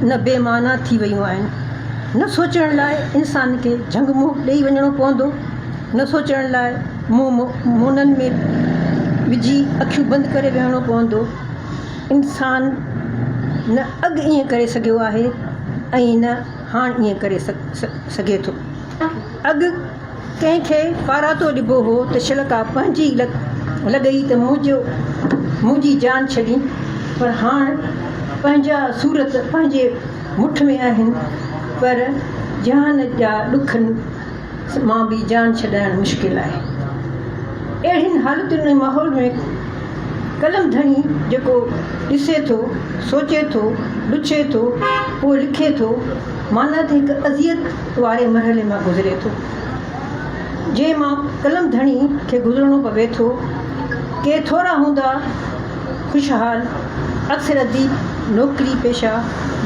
न बेमाना थी वियूं आहिनि। न सोचण लाइ इंसान खे झंग मुंहुं ॾेई वञिणो पवंदो, न सोचण लाइ मुननि में विझी अखियूं बंदि करे विहणो पवंदो। इंसान न अॻु ईअं करे सघियो आहे ऐं न हाणे ईअं करे सघे थो। अॻु कंहिंखे फारातो ॾिबो हो त शिलका पंहिंजी लॻई त मुंहिंजी जान छॾी, पर हाणे पंहिंजा सूरत पंहिंजे मुठ में आहिनि, पर जान जा ॾुखनि मां बि जान छॾाइणु मुश्किल आहे। अहिड़ियुनि हालतुनि माहौल में कलम धणी जेको ॾिसे थो, सोचे थो, ॾुछे थो, पोइ लिखे थो, माना त हिकु अज़ियत वारे मरहले मां गुज़रे थो, जंहिं मां कलम धणी खे गुज़रणो पवे थो। के थोरा हूंदा ख़ुशहाल अक्सर अदीब नौकिरी पेशा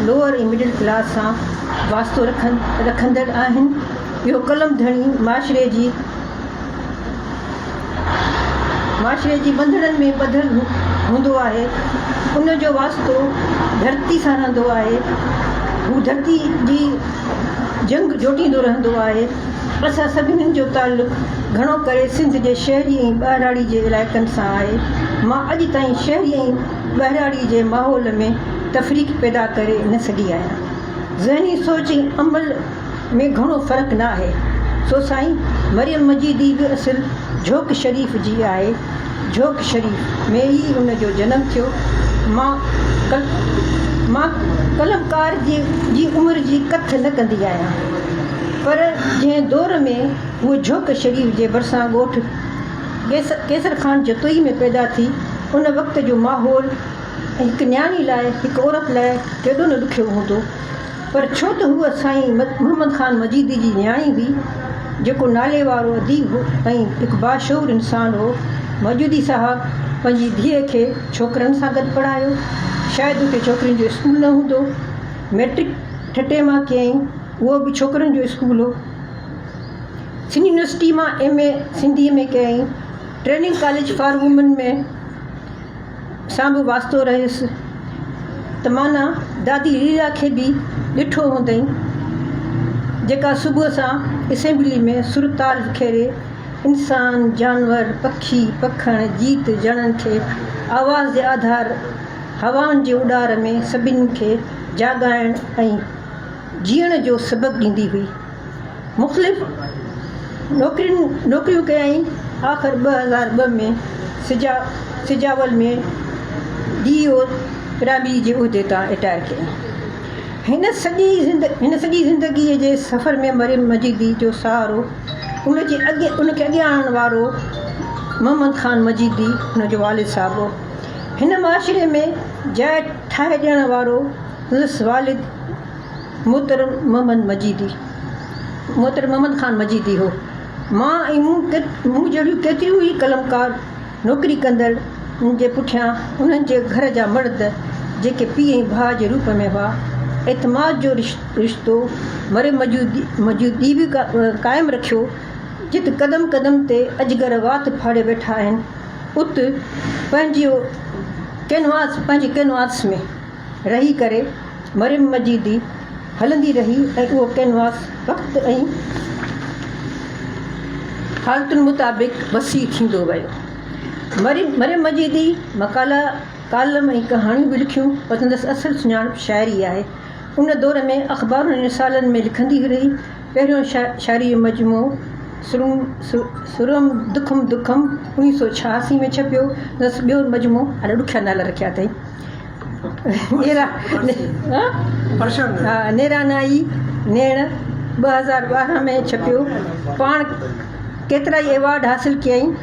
लोअर ऐं मिडिल क्लास सां वास्तो रखंदड़ आहिनि। इहो कलम धणी माशरे जी बंधड़नि में ॿधल हूंदो आहे। उनजो वास्तो धरती सां रहंदो आहे, हू धरती जी जंग जोटींदो रहंदो आहे। असां सभिनीनि जो तालुक़ु घणो करे सिंध जे शहरी ऐं ॿाहिराड़ी जे इलाइक़नि सां आहे। मां अॼु ताईं शहरी ऐं ॿाहिराड़ी जे माहौल में तफ़रीक़ पैदा करे न सघी आहियां। ज़हनी सोच ऐं अमल में घणो फ़र्क़ु न आहे। सो साईं मरियम मजीदी बि असुलु झोक शरीफ़ जी आहे। झोक शरीफ़ में ई उनजो जनमु थियो। मां कलमकार जी उमिरि जी कथ न कंदी आहियां, पर जंहिं दौर में उहो झोक शरीफ़ जे भरिसां ॻोठु केसर ख़ान जतोई में पैदा थी, उन वक़्त जो माहौल हिकु न्याणी लाइ, हिकु औरत लाइ केॾो न ॾुखियो हूंदो। पर छो त हूअ साईं मोहम्मद ख़ान मजीदी जी न्याणी हुई, जेको नाले वारो अदीब हो ऐं हिकु बाशऊर इंसानु हो। मजूदी साहबु पंहिंजी धीअ खे छोकिरनि सां गॾु पढ़ायो। शायदि उते छोकिरियुनि जो स्कूल न हूंदो। मैट्रिक ठटे मां कयईं, उहो बि छोकिरनि जो स्कूल हो। सिंध यूनिवर्सिटी मां MA सिंधीअ में कयईं। ट्रेनिंग कॉलेज फॉर वुमन में सां बि वास्तो रहियसि। त माना दादी लीला खे बि ॾिठो हूंदई, जेका सुबुह सां असेंबली में सुरताल विखेरे इंसान, जानवर, पखी, पखण, जीत जणनि खे आवाज़ जे आधार हवाउनि जे उॾार में सभिनी खे जाॻाइण ऐं जीअण जो सबक़ु ॾींदी हुई। मुख़्तलिफ़ नौकरियूं कयईं। आख़िर 2002 में सिजावल में DO प्राइमरी जे उहिदे तां रिटायर कयईं। हिन सॼी ज़िंदगीअ जे सफ़र में मरियम मजीदी जो सहारो उनखे अॻियां आणण वारो मोहम्मद ख़ान मजीदी, हुनजो वालिद साहिबु हो। हिन माशरे में जाइ ठाहे ॾियण वारो संदसि वालिद मोहतरम मोहम्मद ख़ान मजीदी हो। मां ऐं मूं जहिड़ियूं केतिरियूं ई कलमकार नौकिरी कंदड़ उनजे पुठियां उन्हनि जे घर जा मर्द, जेके पीउ ऐं भाउ जे रूप में हुआ, एतमाद जो रिश्तो मरियम मजूदी बि क़ाइमु रखियो। जिते क़दम क़दम ते अजगर वात फाड़े वेठा आहिनि, उत पंहिंजे कैनवास में रही करे मरियम मजीदी हलंदी रही ऐं उहो कैनवास वक़्तु ऐं हालतुनि मुताबिक़ वसी थींदो वियो। मरियम मजीदी मकाला, कालम ऐं कहाणियूं बि लिखियूं, पर संदसि असुलु सुञाणप शाइरी आहे। उन दौर में अख़बारुनि ऐं रिसालनि में लिखंदी रही। पहिरियों शाइरी मजमूओ सुरम दुखम 1986 में छपियो। ॿियो मजमूओ, हाणे ॾुखिया नाला रखिया अथई, नेरानाई नेण 2012 में छपियो। पाण केतिरा ई एवॉर्ड हासिलु कयईं।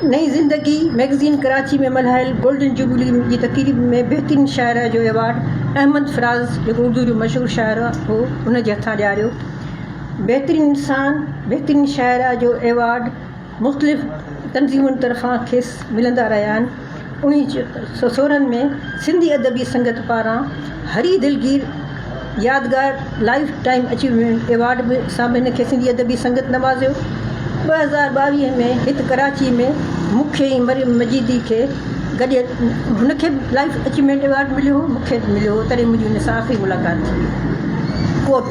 नई ज़िंदगी मैगज़ीन कराची में मल्हायल गोल्डन जुबली जी तक़रीब में बहितरीन शाइरा जो एवॉर्ड अहमद फराज़, जेको उर्दू जो मशहूरु शाइर हो, उनजे हथां ॾियारियो। बहितरीन इंसान, बहितरीन शाइरा जो एवॉर्ड मुख़्तलिफ़ तनज़ीमुनि तरफ़ां खेसि मिलंदा रहिया आहिनि। 1916 में सिंधी अदबी संगत पारां हरी दिलगीर यादगार लाइफ टाइम अचीवमेंट एवॉर्ड सां बि हिनखे सिंधी अदबी संगत नवाज़ियो। 2022 में हिते कराची में मूंखे ऐं मरियम मजीदी खे गॾे हुनखे लाइफ अचीवमेंट अवार्ड मिलियो हो, मूंखे मिलियो हो, तॾहिं मुंहिंजी हुन सां आख़िरी मुलाक़ात थी। कोट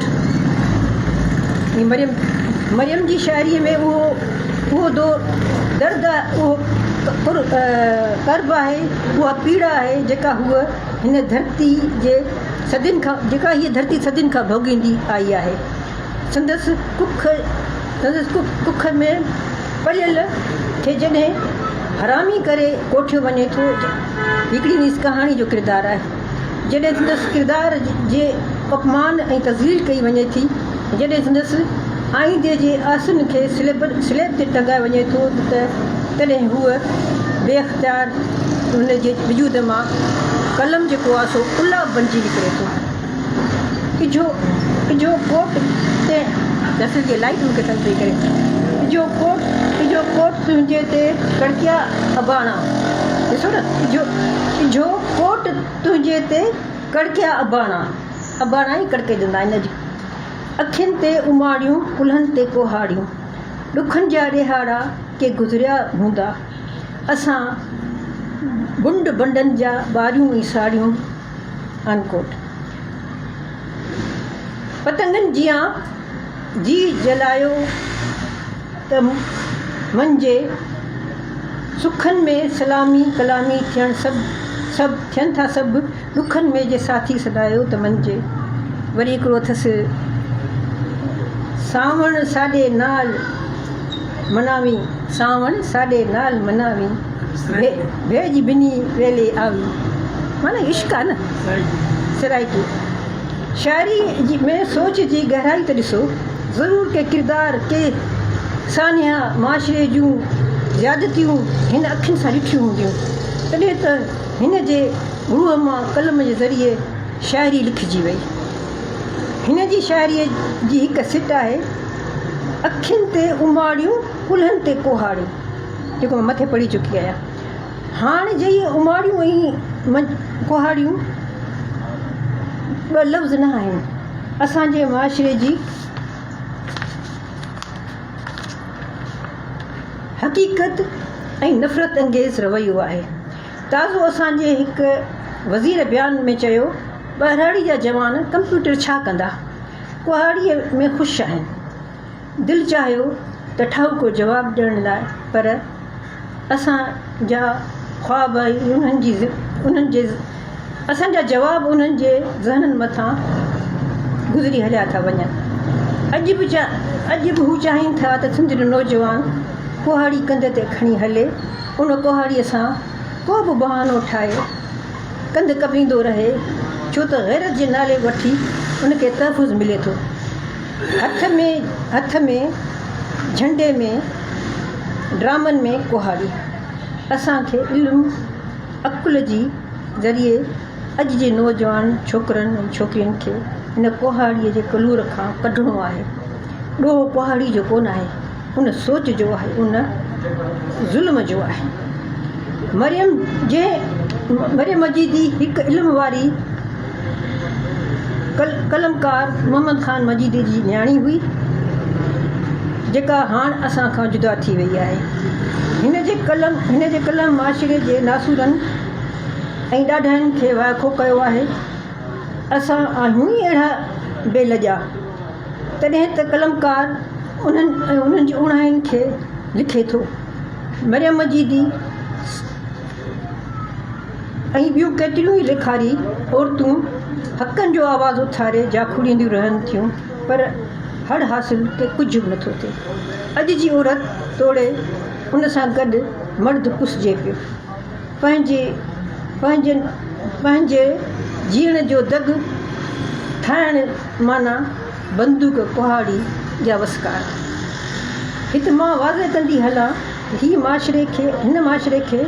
ही मरियम जी शाइरीअ में उहो दर्द आहे, उहो कर्ब आहे, उहा पीड़ा आहे जेका हूअ हिन धरती जे सदियुनि खां, जेका हीअ धरती सदियुनि खां भोॻींदी आई आहे। संदसि कुख में पलियल खे जॾहिं हरामी करे कोठियो वञे थो, हिकिड़ी नीस कहाणी जो किरदारु आहे। जॾहिं संदसि किरदार जे अपमान ऐं तज़लील कई वञे थी, जॾहिं संदसि आईंदे जे आसन खे स्लेब ते टंगाए वञे थो, तॾहिं हूअ बेअख़्तियार हुन जे वजूद मां कलम जेको आहे सो उलाब बणिजी निकिरे थो। इजो कोट ते दसल जे लाइट मूंखे तंग करे, इजो कोट तुंहिंजे ते कड़किया अबाणा, ॾिसो न, इजो कोट तुंहिंजे ते कड़किया अबाणा ई कड़के ॾींदा इन जी। अखियुनि ते उमाड़ियूं, कुल्हनि ते कोहाड़ियूं, ॾुखनि जा ॾिहाड़ा के गुज़रिया हूंदा, असां बुंड बंडनि जा ॿारियूं ऐं साड़ियूं। अनकोट। पतंगनि जियां जी जलायो त मंझे, सुखनि में सलामी कलामी थियणु सभु थियनि था सभु, ॾुखनि में जे साथी सॾायो त मंझे। वरी हिकिड़ो अथसि, सावण साॾे नाल मनावी, सावण साॾे नाल मनावी, भेज बिनी वेले आवी। माना इश्क आहे न, सराइकी शाइरी में सोच जी गहराई त ॾिसो। ज़रूरु के किरदार के सानिया माशरे जूं ज़्यादतियूं हिन अखियुनि सां ॾिठियूं हूंदियूं, तॾहिं त हिन जे रूह मां कलम जे ज़रिए शाइरी लिखिजी वई। हिन जी शाइरीअ जी हिकु सिट आहे, अखियुनि ते उमाड़ियूं, कुल्हनि ते कोहाड़ियूं, जेको मां मथे पढ़ी चुकी आहियां। हाणे जे इहे उमाड़ियूं ऐं कोहाड़ियूं ॿ लफ़्ज़ न आहिनि, असांजे माशरे जी हक़ीक़त ऐं नफ़रत अंगेज़ रवैयो आहे। ताज़ो असांजे हिकु वज़ीर बयान में चयो, ॿारहाड़ी जा जवान कंप्यूटर छा कंदा, कुहाड़ीअ में ख़ुशि आहिनि। दिलि चाहियो त ठाहको जवाबु ॾियण लाइ, पर असांजा ख़्वाब असांजा जवाब उन्हनि जे ज़हननि मथां गुज़री हलिया था वञनि। अॼु बि हू चाहिनि था त सिंध जो नौजवान कुहाड़ी कंध ते खणी हले, उन कुहाड़ीअ सां को बि बहानो ठाहे कंधु कपींदो रहे, छो त ग़ैरत जे नाले वठी उनखे तहफ़ुज़ मिले थो। हथ में झंडे में ड्रामनि में कुहाड़ी। असांखे इल्मु अक़ुल जी ज़रिए अॼु जे नौजवान छोकिरनि ऐं छोकिरियुनि खे हिन कुहाड़ीअ जे कलूर खां कढिणो आहे। ॾोहो कुहाड़ी जो कोन आहे, उन सोच जो आहे, उन ज़ुल्म जो आहे। मरियम मजीदी हिकु इल्म वारी कलमकार मोहम्मद ख़ान मजीदी जी न्याणी हुई, जेका हाणे असां खां जुदा थी वई आहे। हिन जे कलम माशरे जे नासूरनि ऐं ॾाढनि खे वाइखो कयो आहे। असां आहियूं ई अहिड़ा बेलजा, तॾहिं त कलमकार उन्हनि जी उणाइनि खे लिखे थो। मरियम मजीदी ऐं ॿियूं केतिरियूं ई लिखारी औरतूं हक़नि जो आवाज़ु उथारे जाखुड़ींदियूं रहनि थियूं, पर हर हासिल के कुझु बि नथो थिए। अॼु जी औरत तोड़े उन सां गॾु मर्द पुसजे पियो। पंहिंजे जीअण जो दग ठाहिण माना बंदूक कुहाड़ी या वसकार। हिते मां वाज़े कंदी हलां, हिन माशरे खे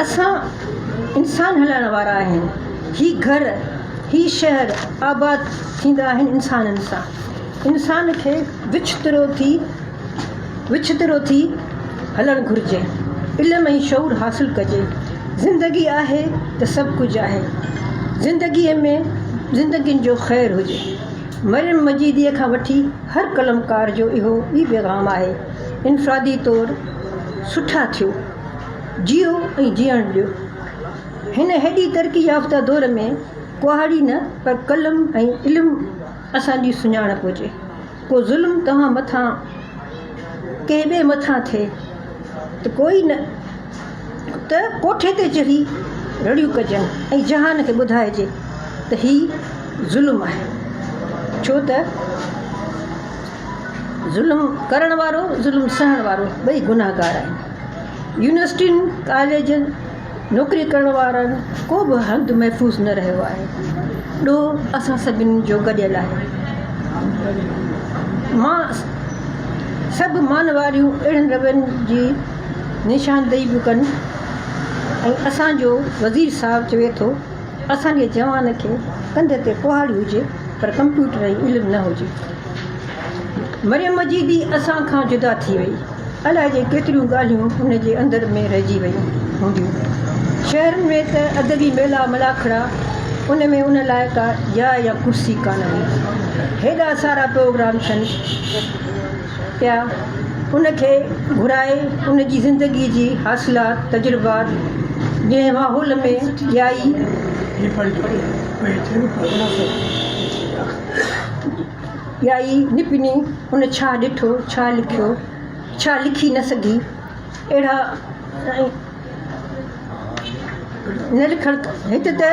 असां इंसान हलाइण वारा आहिनि। ही घर, ही शहर आबाद थींदा आहिनि इंसाननि सां। इंसान खे विछितरो थी हलणु घुरिजे, इल्म ऐं शऊर हासिलु कजे। ज़िंदगी आहे त सभु कुझु आहे, ज़िंदगियुनि जो ख़ैरु हुजे। मरियम मजीदीअ खां वठी हर कलमकार जो इहो ई पैगाम आहे। इनफ़रादी तौरु सुठा थियो, जियो ऐं जीअण ॾियो। हिन हेॾी तरक़ी याफ़्ता दौर में कुहाड़ी न पर कलम ऐं इल्मु असांजी सुञाणप हुजे। को ज़ुल्म तव्हां मथां कंहिं ॿिए मथां थिए त कोई न त कोठे ते चढ़ी रड़ियूं कजनि ऐं जहान खे ॿुधाइजे त हीउ ज़ुल्म आहे। छो त ज़ुल्म करण वारो ज़ुल्म सहण वारो ॿई गुनाहगार आहिनि। यूनिवर्सिटियुनि कॉलेजनि नौकिरी करण वारनि को बि हंधु महफ़ूज़ न रहियो आहे। ॾोह असां सभिनी जो गॾियल आहे। मां सभु मान वारियूं अहिड़नि रवनि जी निशानदेही बि कनि ऐं असांजो वज़ीर साहिबु चवे थो असांजे जवान खे कंधे ते कुहाड़ी हुजे पर कंप्यूटर ऐं इल्मु न हुजे। मरियम मजीदी असां खां जुदा थी वई। अलाए जे केतिरियूं ॻाल्हियूं हुनजे अंदर में रहिजी वियूं हूंदियूं। शहरनि में त अदबी मेला मलाखड़ा उन में उन लाइ का जाइ या कुर्सी कान हुई। हेॾा सारा प्रोग्राम थियनि पिया। उनखे घुराए उनजी ज़िंदगी जी हासिलात तजुर्बात जंहिं माहौल में ॼाई निपिनी उन छा ॾिठो छा लिखियो छा लिखी न सघी अहिड़ा न लिखणु। हिते त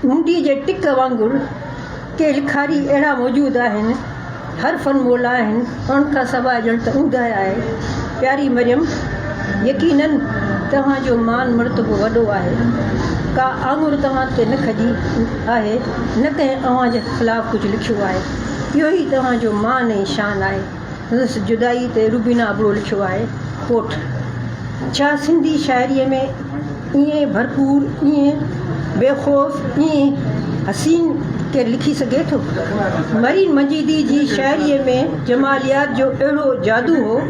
मुंडी जे टिक वांगुरु के लिखारी अहिड़ा मौजूदु आहिनि हर फन मोल आहिनि उन्हनि खां सवाइ ॼण त ऊंदा आहे। प्यारी मरियम यकीनन तव्हांजो मान मर्तबो वॾो आहे। का आङुर तव्हां ते न खजी आहे न कंहिं तव्हांजे ख़िलाफ़ु कुझु लिखियो आहे। इहो ई तव्हांजो मान ऐं शान आहे। जुदाई ते रुबीना अबड़ो लिखियो आहे कोठ। छा सिंधी शाइरीअ में ईअं भरपूर ईअं बेखौफ़ ईअं हसीन केरु लिखी सघे थो। मरीन मजीदी जी शाइरीअ में जमालियात जो अहिड़ो जादू हो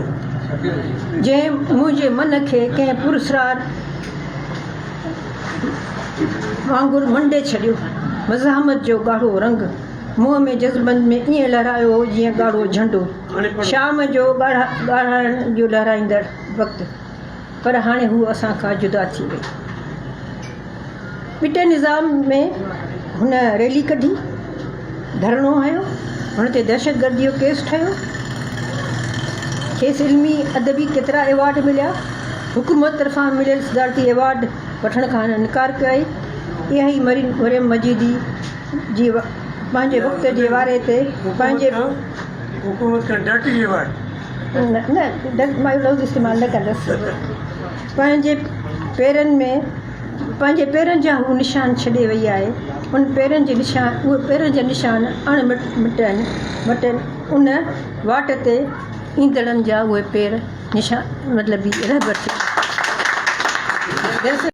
जंहिं मुंहिंजे मन खे कंहिं पुरस्कार वांगुरु मंडे छॾियो। मज़ाहमत जो ॻाढ़ो रंग मुंहं में जज़्बनि में ईअं लहरायो जीअं ॻाढ़ो झंडो शाम जो ॻाढ़ाइण जो लहराईंदड़ वक़्तु। पर हाणे हू असां खां जुदा थी वई। ॿिटे निज़ाम में हुन रैली कढी धरणो हयो हुन ते दहशतगर्दी जो केस ठहियो। खेसि इल्मी अदबी केतिरा एवॉर्ड मिलिया। हुकूमत तरफ़ां मिलियल सदारती एवॉर्ड वठण खां इनकार कई। इहा ई मरियम मजीदी जी पंहिंजे वक़्त जे वारे ते पंहिंजे हुकूमत खां डर्टी एवॉर्ड न मां लफ़्ज़ इस्तेमालु न कंदसि। पंहिंजे पेरनि जा हू निशान छॾे वई आहे। उन पेरनि जा निशान अण मटनि उन वाट ते ईंदड़नि जा उहे पेर निशान मतिलबु रहबर